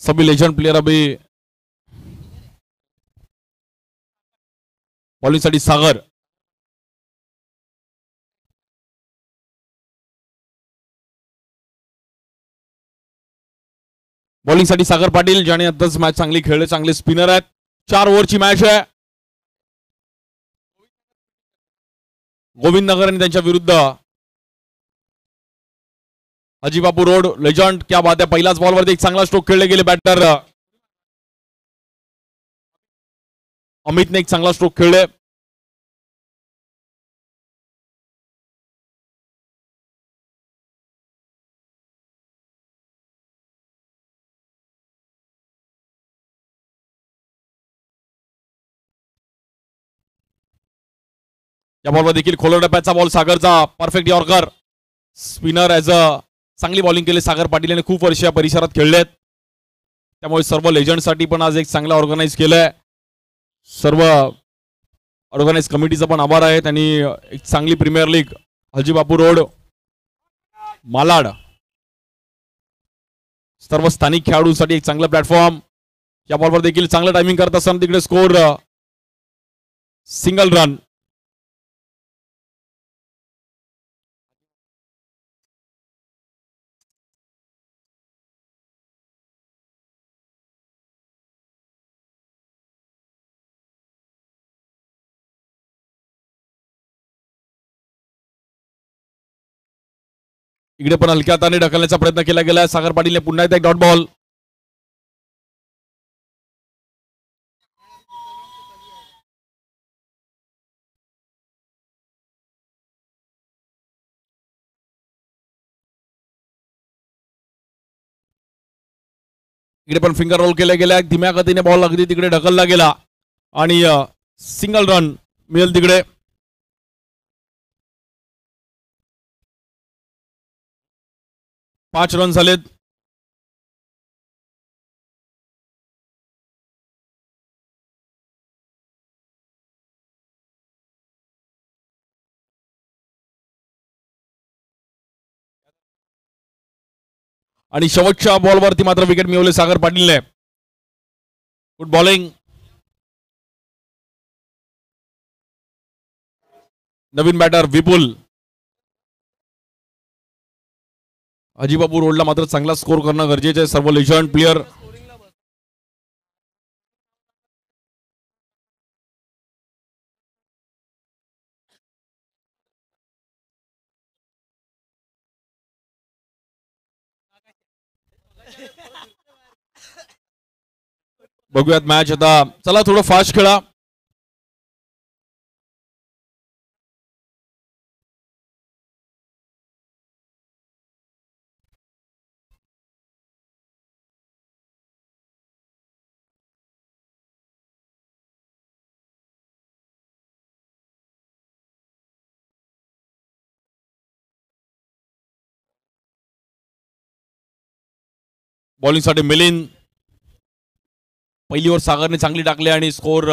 सभी legend player अभी bowling साठी सागर, बॉलिंग साठी सागर पाटील ज्याने आताच मॅच चांगली खेळले, चांगले स्पिनर आहेत. 4 ओव्हरची मॅच आहे. गोविंद नगर आणि त्यांच्या विरुद्ध अजिबापू रोड लेजंड. क्या बात आहे, पहिल्याच बॉलवरती एक चांगला स्ट्रोक खेळले गेले बॅटर अमितने, एक चांगला स्ट्रोक खेळले. या बॉलवर देखील खोल टप्प्याचा बॉल सागरचा, perfect yorker. Spinner as a चांगली बॉलिंग केली सागर पाटील यांनी, खूप वर्ष या परिसरात खेळलेत, त्यामुळे सर्व लेजंडसाठी पण आज एक चांगला ऑर्गनाईज केलंय. सर्व ऑर्गनाईज कमिटीचा पण आभार आहे. त्यांनी एक चांगली प्रीमियर लीग हजीबापू रोड मालाड सर्व स्थानिक खेळाडूंसाठी एक चांगला प्लॅटफॉर्म. या बॉलवर देखील चांगलं टायमिंग करत असताना तिकडे स्कोर सिंगल रन. इकडे पण हलक्या हाताने ढकलण्याचा प्रयत्न केला गेला. सागर पाटीलने पुन्हा एकदा एक डॉट बॉल. इकडे पण फिंगर रोल केल्या गेल्या. धीम्या गतीने बॉल अगदी तिकडे ढकलला गेला आणि सिंगल रन मिळेल तिकडे. पाच रन झालेत. आणि शेवटच्या बॉलवरती मात्र विकेट मिळवले सागर पाटीलने. Good bowling. नवीन बॅटर विपुल. अजिबापू रोडला मात्र चांगला स्कोर करणं गरजेचं आहे. सर्व लेजंड प्लेयर बघूयात मॅच आता. चला थोडं फास्ट खेळा. बॉलिंग साठी मिलिंद. पहिली ओव्हर सागरने चांगली टाकली आणि स्कोर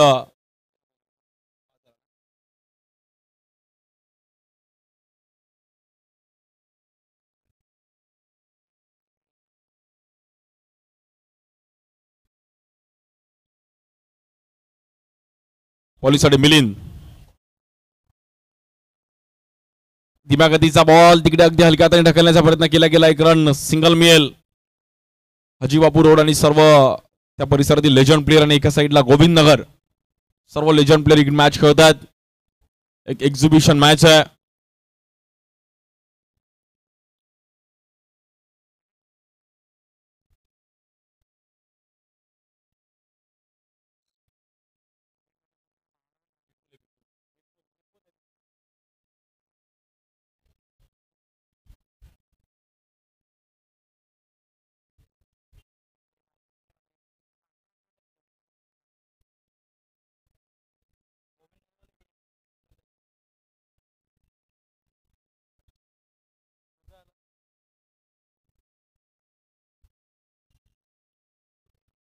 बॉलिंग साठी मिलिंद. धीम्या गतीचा बॉल तिकडे अगदी हलक्या हाताने ढकलण्याचा प्रयत्न केला गेला. एक रन सिंगल मिळेल. हजीबापू रोड आणि सर्व त्या परिसरातील लेजंड प्लेयर आणि एका साईडला गोविंद नगर सर्व लेजंड प्लेयर मॅच खेळतात. एक एक्झिबिशन मॅच आहे.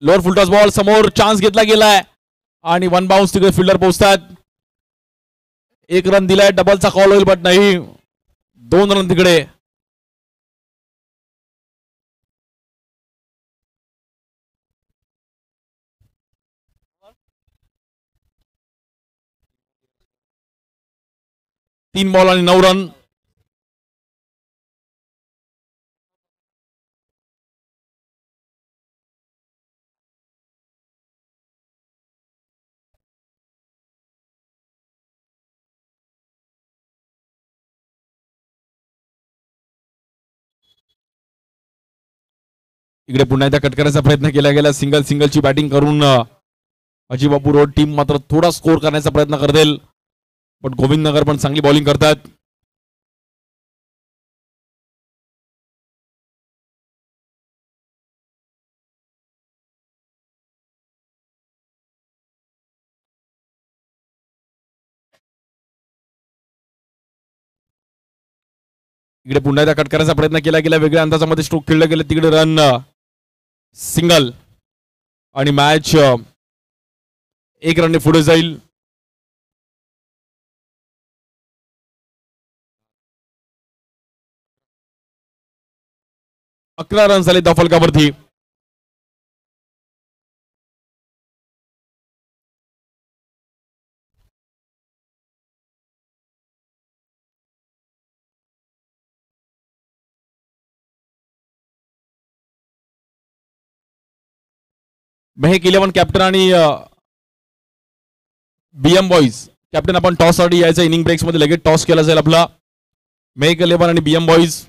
लोअर फुलटॉस बॉल समोर चान्स घेतला गेलाय आणि वन बाउन्स तिकडे फिल्डर पोहोचतात. एक रन दिलाय, डबलचा कॉल होईल बट नाही. 2 रन तिकडे. 3 बॉल आणि 9 रन. इकडे पुन्हा एकदा कट करायचा प्रयत्न केला गेला. सिंगलची बॅटिंग करून अजी बापू रोड टीम मात्र थोडा स्कोर करण्याचा प्रयत्न करतील, पण गोविंद नगर पण चांगली बॉलिंग करतात. इकडे पुन्हा एकदा कट करायचा प्रयत्न केला गेला. वेगळ्या अंदाजामध्ये स्ट्रोक खेळले गेले. तिकडे रन सिंगल आणि मॅच 1 रनने पुढे जाईल. अकरा रन झाले दफलकावरती. मेहक 11 कॅप्टन आणि बीएम बॉईज कॅप्टन आपण टॉस साठी यायचं. इनिंग ब्रेक्स मध्ये लगेच टॉस केला जाईल आपला. मेहक 11 आणि बीएम बॉईज.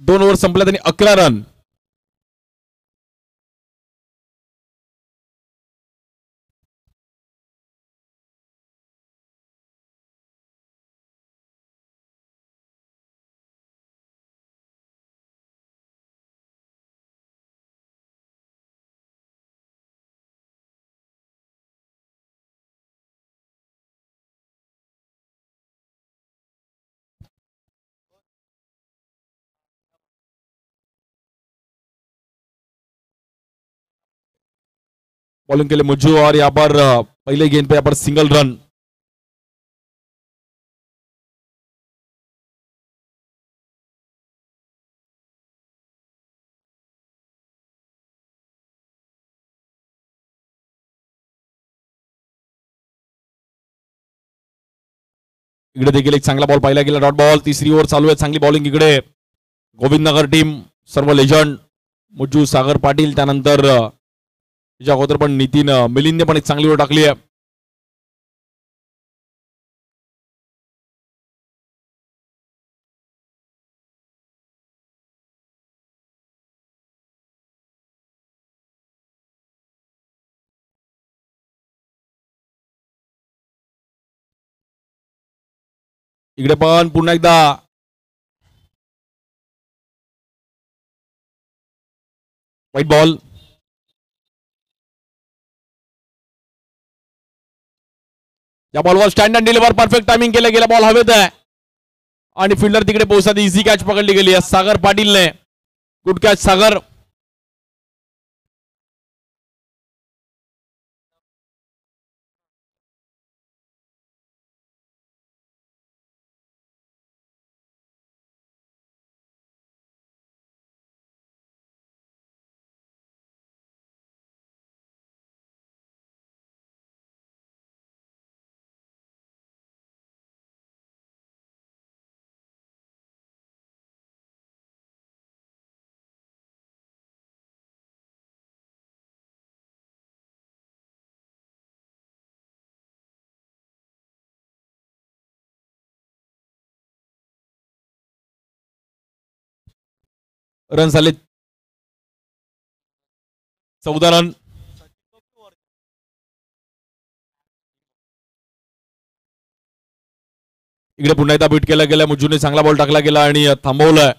दोन ओव्हर संपल्या त्यांनी 11 रन. बॉलिंग के लिए मुज्जू और यहाँ पर पहले गेंद पे यहाँ पर सिंगल रन. इकडे देखील एक चांगला बॉल पाहिला गेला. Dot ball. तिसरी ओव्हर चालू आहे. चांगली बॉलिंग इकडे गोविंद नगर टीम. सर्व लेजंड मुज्जू सागर पाटील, त्यानंतर त्याच्या अगोदर पण नितीन मिलिंदने पण एक चांगली ओव्हर टाकली आहे. इकडे पण पुन्हा एकदा व्हाईट बॉल. या बॉलवर stand and deliver perfect timing केलं गेलं. बॉल हवेत आहे आणि फिल्डर तिकडे पोहोचतात. इझी कॅच पकडली गेली आहे सागर पाटीलने. गुड कॅच सागर. रन झाले 14 रन. इकडे पुन्हा एकदा बीट केला गेला. मुज्जूने चांगला बॉल टाकला गेला आणि थांबवलाय.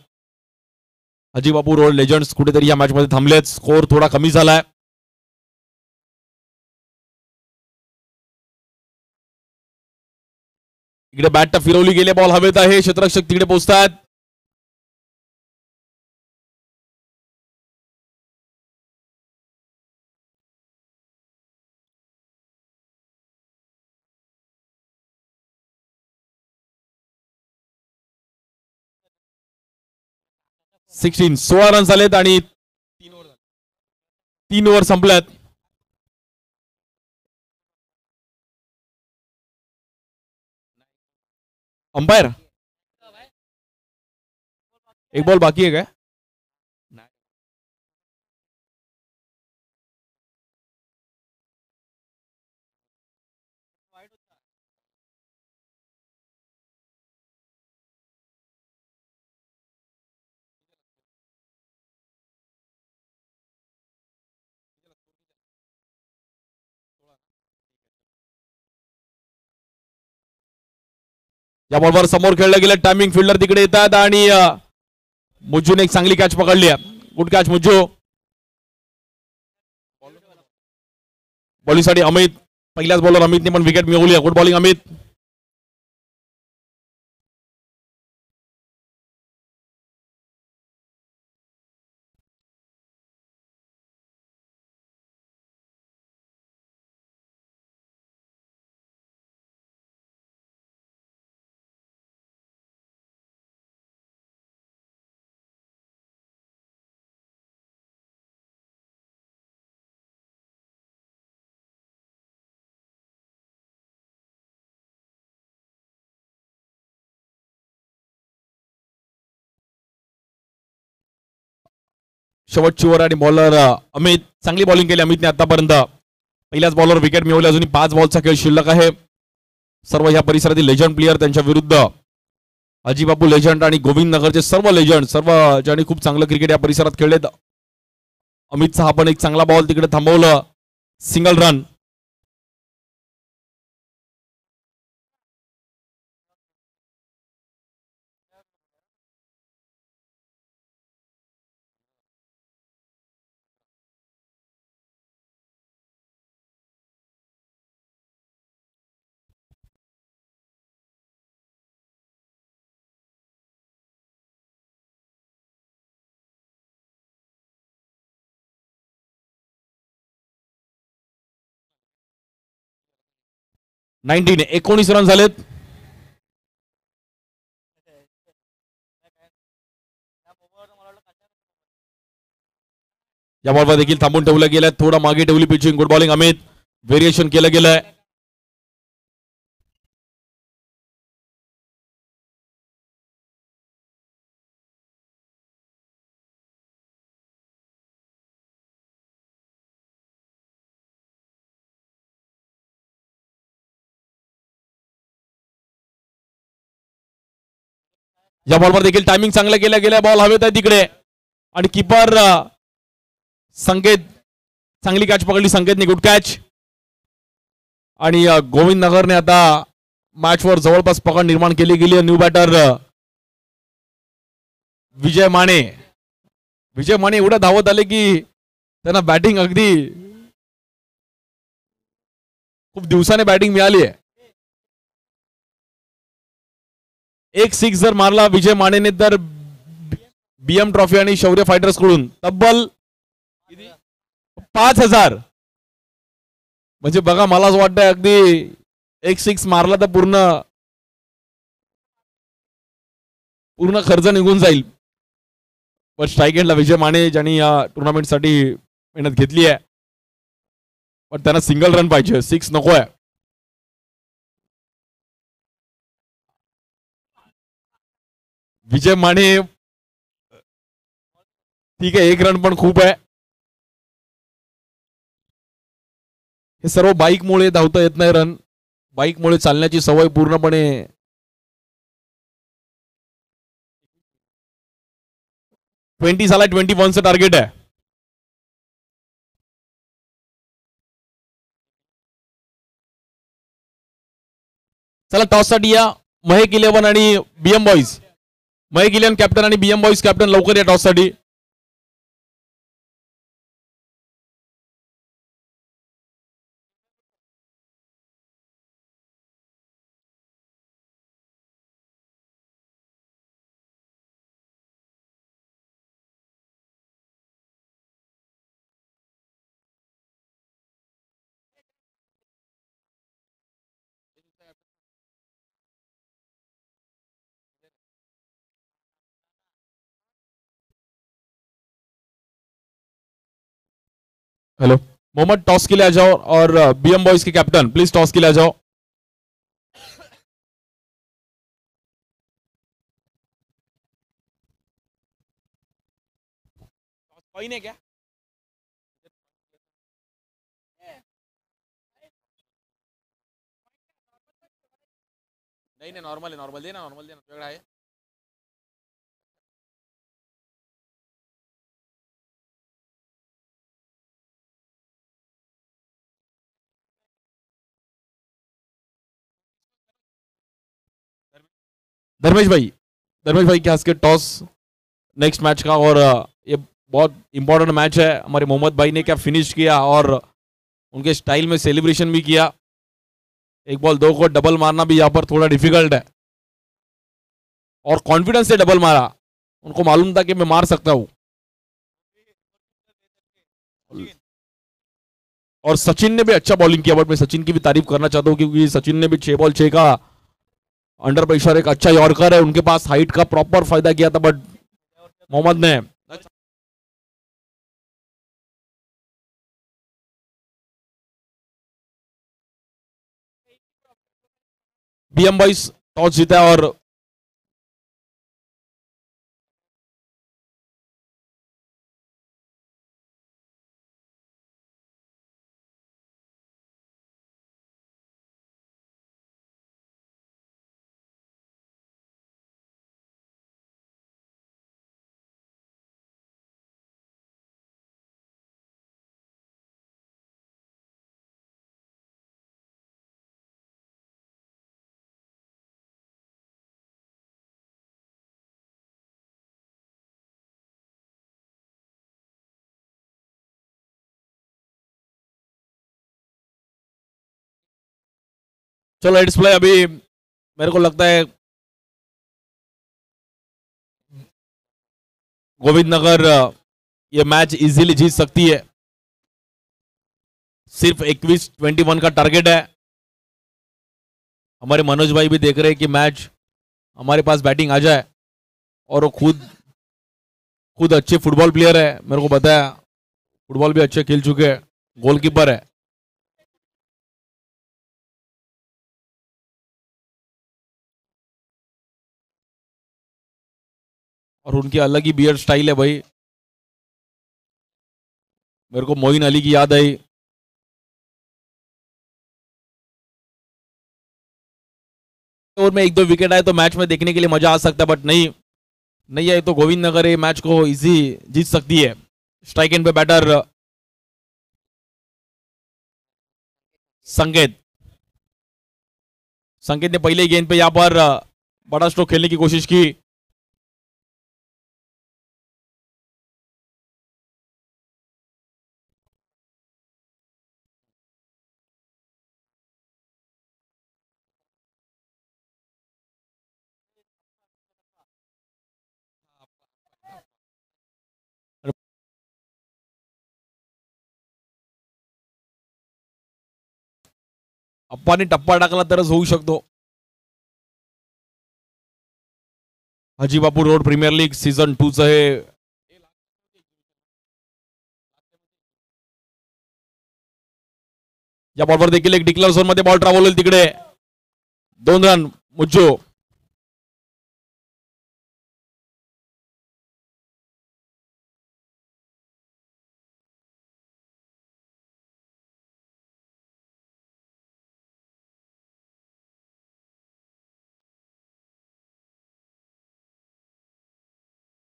अजी बापू रोड लेजंड्स कुठेतरी या मॅच मध्ये थांबलेत. स्कोर थोडा कमी झालाय. इकडे बॅट फिरवली गेली. बॉल हवेत आहे. क्षेत्ररक्षक तिकडे पोहोचतात. 16 रन झालेत आणि 3 ओव्हर संपल्यात. अंपायर एक बॉल बाकी आहे काय? या बॉलवर समोर खेळलं गेलं. टायमिंग फिल्डर तिकडे येतात आणि मुज्जूने एक चांगली कॅच पकडली आहे. Good catch Mujju. बॉलिंगसाठी अमित. पहिल्याच बॉलर अमितने पण विकेट मिळवली आहे. Good bowling Amit. शेवटची ओव्हर आणि बॉलर अमित. चांगली बॉलिंग केली अमितने आतापर्यंत. पहिल्याच बॉलर विकेट मिळवली. अजूनही 5 बॉलचा खेळ शिल्लक आहे. सर्व ह्या परिसरातील लेजंड प्लेयर त्यांच्या विरुद्ध अजिबाबू लेजंड आणि गोविंद नगरचे सर्व लेजंड, सर्व ज्यांनी खूप चांगलं क्रिकेट या परिसरात खेळलेत. अमितचा हा पण एक चांगला बॉल तिकडे थांबवलं. Single run. नाईन्टीन 19 रन झालेत. या बॉलवर देखील थांबून ठेवलं गेलं. थोडं मागे ठेवली pitching. Good bowling Amit. Variation केलं गेलंय. या बॉलवर देखील टायमिंग चांगलं केलं गेलं. बॉल हवेत आहे तिकडे आणि किपर संकेत चांगली कॅच पकडली. संकेतने गुड कॅच. आणि गोविंद नगरने आता मॅचवर जवळपास पकड निर्माण केली गेली. न्यू बॅटर विजय माने. विजय माने एवढं धावत आले की त्यांना बॅटिंग अगदी खूप दिवसाने बॅटिंग मिळाली आहे. एक 6 जर मारला विजय मानेने तर बीएम ट्रॉफी आणि शौर्य फायटर्स कडून तब्बल 5,000. म्हणजे बघा, मला असं वाटतंय अगदी एक 6 मारला तर पूर्ण पूर्ण खर्च निघून जाईल. पण स्ट्राईक एंडला विजय माने ज्यांनी या टुर्नामेंटसाठी मेहनत घेतली आहे, पण त्यांना सिंगल रन पाहिजे, 6 नको आहे. विजय माने ठीक आहे, 1 रन पण खूप आहे. हे सर्व बाईकमुळे धावता येत नाही रन. बाईकमुळे चालण्याची सवय पूर्णपणे 20 झाला. 21चं टार्गेट आहे. चला टॉस साठी या. महक 11 आणि बीएम बॉईज. महक 11 कॅप्टन आणि बीएम बॉईज कॅप्टन लवकर या टॉस साठी. हेलो मोहम्मद, टॉस के लिए आ जाओ और बीएम बॉयज के कैप्टन प्लीज टॉस के लिए आ जाओ। कोई नहीं क्या? नहीं नहीं, नॉर्मल है, नॉर्मल देना वेगळा आहे। धर्मेश भाई, धर्मेश भाई के हंस के टॉस नेक्स्ट मैच का, और ये बहुत इंपॉर्टेंट मैच है। हमारे मोहम्मद भाई ने क्या फिनिश किया और उनके स्टाइल में सेलिब्रेशन भी किया। एक बॉल दो को डबल मारना भी यहाँ पर थोड़ा डिफिकल्ट है, और कॉन्फिडेंस से डबल मारा। उनको मालूम था कि मैं मार सकता हूं। और सचिन ने भी अच्छा बॉलिंग किया, बट मैं सचिन की भी तारीफ करना चाहता हूं क्योंकि सचिन ने भी 6 बॉल 6 का अंडर प्रेशर एक अच्छा यॉर्कर है। उनके पास हाइट का प्रॉपर फायदा किया था, बट मोहम्मद ने बीएम बॉयज टॉस जीता और चलो लेट्स प्ले। अभी मेरे को लगता है गोविंद नगर ये मैच इजीली जीत सकती है। सिर्फ 21-21 का टारगेट है। हमारे मनोज भाई भी देख रहे हैं कि मैच हमारे पास बैटिंग आ जाए, और वो खुद खुद अच्छे फुटबॉल प्लेयर है, मेरे को बताया। फुटबॉल भी अच्छे खेल चुके हैं, गोलकीपर है। और उनकी अलग ही बियर स्टाइल है भाई। मेरे को मोइन अली की याद आई। और में एक दो विकेट आए तो मैच में देखने के लिए मजा आ सकता है, बट नहीं, नहीं आए तो गोविंद नगर ये मैच को इजी जीत सकती है। स्ट्राइक एंड पे बैटर संकेत। संकेत ने पहले गेंद पे यहां पर बड़ा स्ट्रोक खेलने की कोशिश की। अप्पाने टप्पा टाकला तरच होऊ शकतो। हाजी बापू रोड प्रीमियर लीग सीझन 2 च हे या बॉलवर देखील एक डिक्लेअर झोन मध्ये बॉल ट्रॅव्हल होईल तिकडे 2 रन मुज्जो।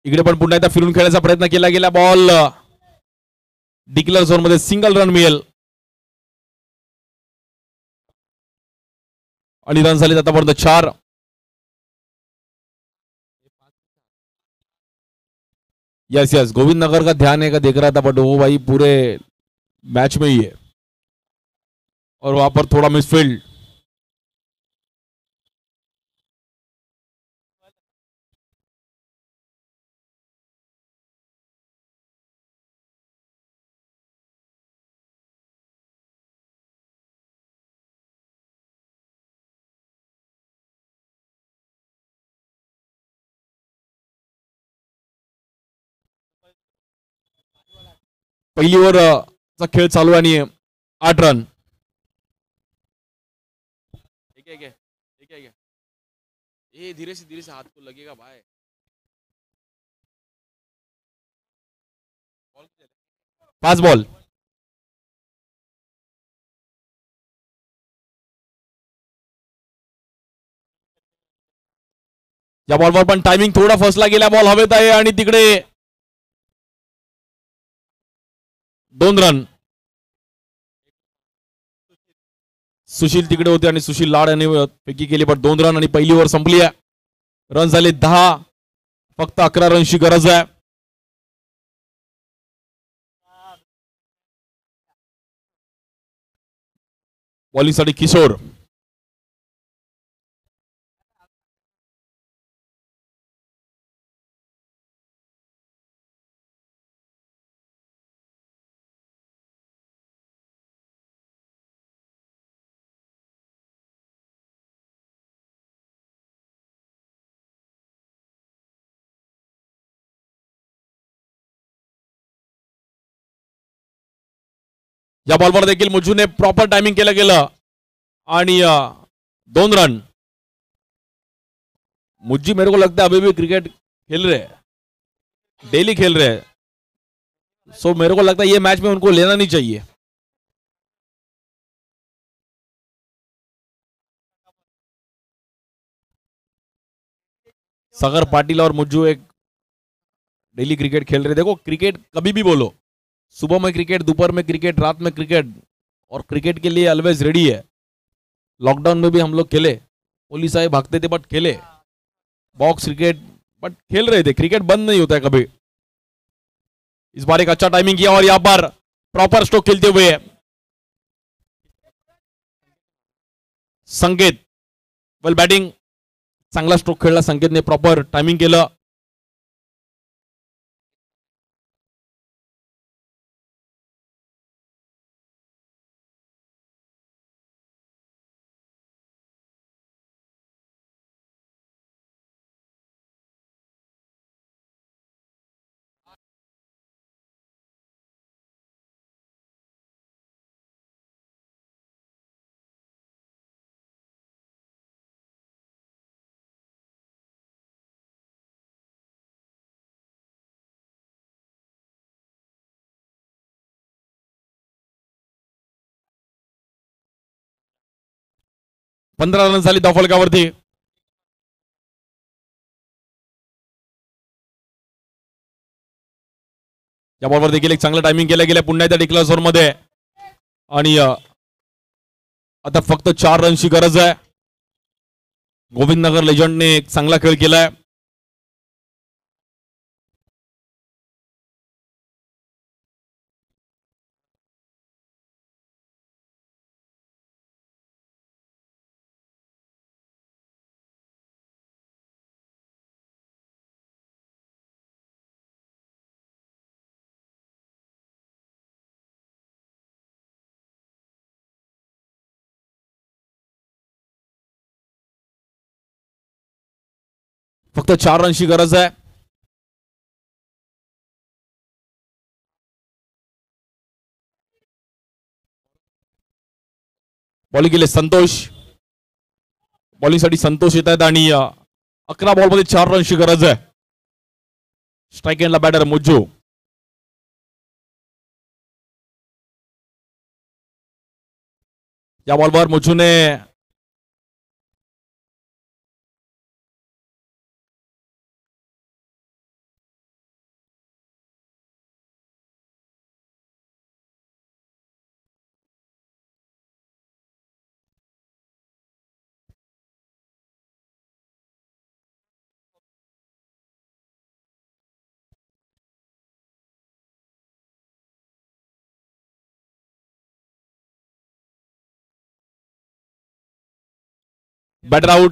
इकडे पण पुन्हा एकदा फिरून खेळायचा प्रयत्न केला गेला, बॉल डिक्लेअर झोन मध्ये सिंगल रन मिळेल आणि रन झाले आतापर्यंत 4। यस यस, गोविंद नगर का ध्यान है का देख रहा था, बट वो भाई पूरे मैच में ही है, और वहां पर थोड़ा मिसफील्ड। पहिली ओव्हर चा खेळ चालू आहे आणि 8 रन. ए धीरे से हाथ को लगेगा भाई. 5 बॉल. या बॉलवर पण टायमिंग थोडा फसला गेला. बॉल हवेत आहे आणि तिकडे 2 रन. सुशील तिकडे होते आणि सुशील लाड यांनी पैकी केली पण 2 रन आणि पहिली ओव्हर संपली आहे. रन झाले 10. फक्त 11 रनची गरज आहे. बॉलिंगसाठी किशोर. या बॉलवर देखील मुज्जूने प्रॉपर टायमिंग केलं गेलं आणि 2 रन. मुज्जी मेरे को लगता है अभी भी क्रिकेट खेल रहे हैं, डेली खेल रहे हैं. सो मेरे को लगता है ये मैच में उनको लेना नहीं चाहिए. सागर पाटिल और मुज्जू एक डेली क्रिकेट खेल रहे. देखो क्रिकेट कभी भी बोलो, सुबह में क्रिकेट, दोपहर में क्रिकेट, रात में क्रिकेट, और क्रिकेट के लिए ऑलवेज रेडी है. लॉकडाउन में भी हम लोग खेले, पुलिस आए भागते थे बट खेले. बॉक्स क्रिकेट बट खेल रहे थे. क्रिकेट बंद नहीं होता है कभी. इस बार एक अच्छा टाइमिंग किया और यहां पर प्रॉपर स्ट्रोक खेलते हुए संकेत. वेल बॅटिंग, चांगला स्ट्रोक खेळला संकेतने. प्रॉपर टायमिंग केलं. पंधरा रन झाली धावफलकावरती. या बॉलवर देखील एक चांगलं टायमिंग केलं गेलं. पुन्हा एकदा डिक्लेअर झोन मध्ये आणि आता फक्त 4 रनची गरज आहे. गोविंदनगर लेजंडने एक चांगला खेळ केलाय. फक्त 4 रनची गरज आहे. बॉलिंग केले संतोष. बॉलिंगसाठी संतोष येत आहेत आणि 11 बॉलमध्ये 4 रनची गरज आहे. स्ट्राईक एंडला बॅटर मुज्जू. या बॉलवर मुज्जूने बॅटर आउट.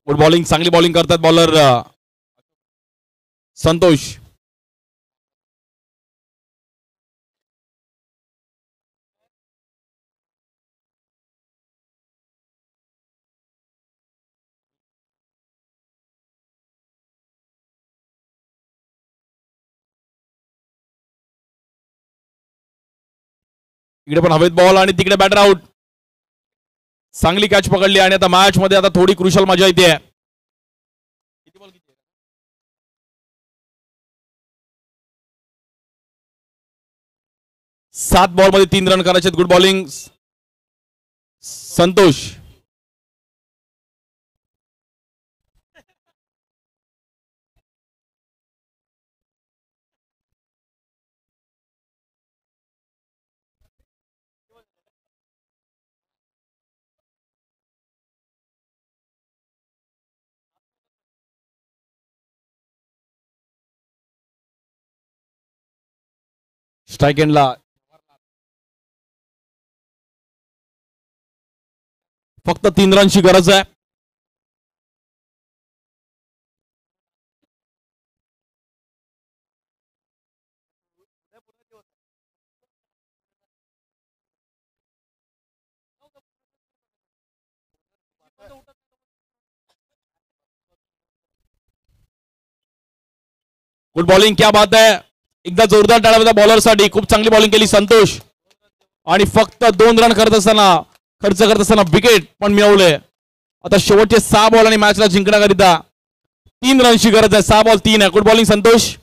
गुड बॉलिंग, चांगली बॉलिंग करतात बॉलर संतोष. इकडे पण हवेत बॉल आणि तिकडे बॅटर आउट. चांगली कॅच पकडली आणि आता मॅच मध्ये आता थोडी क्रुशल मजा येते. 7 बॉल मध्ये 3 रन करायचे. गुड बॉलिंग संतोष. स्ट्राइक एंडला फक्त 3 रनची गरज आहे. गुड बॉलिंग, क्या बात आहे. एकदा जोरदार टाळ्या बॉलरसाठी. खूप चांगली बॉलिंग केली संतोष आणि फक्त 2 रन खर्च करत असताना विकेट पण मिळवले. आता शेवटचे 6 बॉल आणि मॅचला जिंकण्याकरिता 3 रनची गरज आहे. 6 बॉल 3 आहे. गुड बॉलिंग संतोष.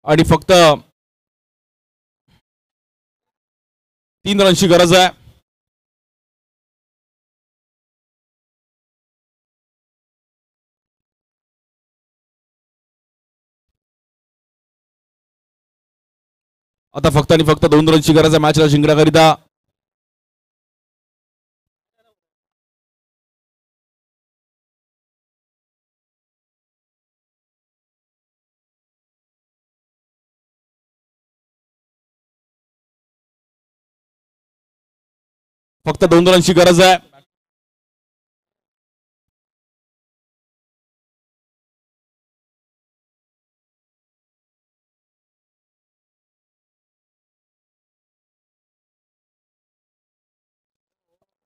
आणि फक्त 3 रनची गरज आहे. आता फक्त आणि फक्त 2 रनची गरज आहे मॅचला जिंकण्याकरिता. फक्त 2 रनची गरज आहे.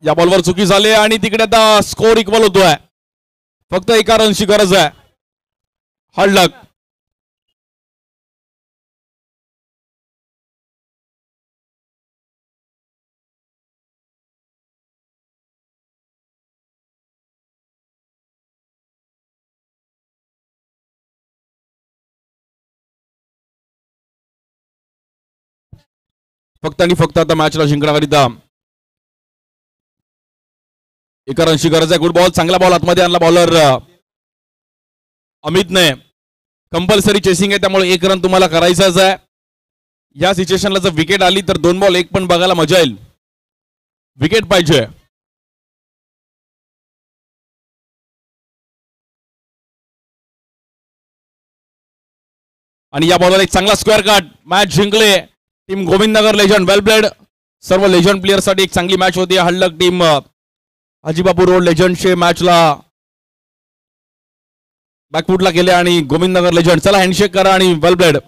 या बॉलवर चुकी झाली आणि तिकडे आता स्कोर इक्वल होतोय. फक्त 1 रनची गरज आहे. Hard luck. फक्त आणि फक्त आता मॅचला जिंकण्याकरिता 1 रनची गरज आहे. गुड बॉल, चांगला बॉल आतमध्ये आणला बॉलर अमितने. कंपल्सरी चेसिंग आहे त्यामुळे 1 रन तुम्हाला करायचाच आहे. या सिच्युएशनला जर विकेट आली तर 2 बॉल 1 पण बघायला मजा येईल. विकेट पाहिजे. आणि या बॉलवर एक चांगला स्क्वेअर कट. मॅच जिंकले team Govindnagar legend. Well played. सर्व लेजंड प्लेयर साठी एक चांगली मॅच होती. हडलक टीम हाजीबापूर रोड लेजंडचे मॅचला बॅकफुटला गेले आणि गोविंदनगर लेजंड. चला हँडशेक करा आणि वेल प्लेड.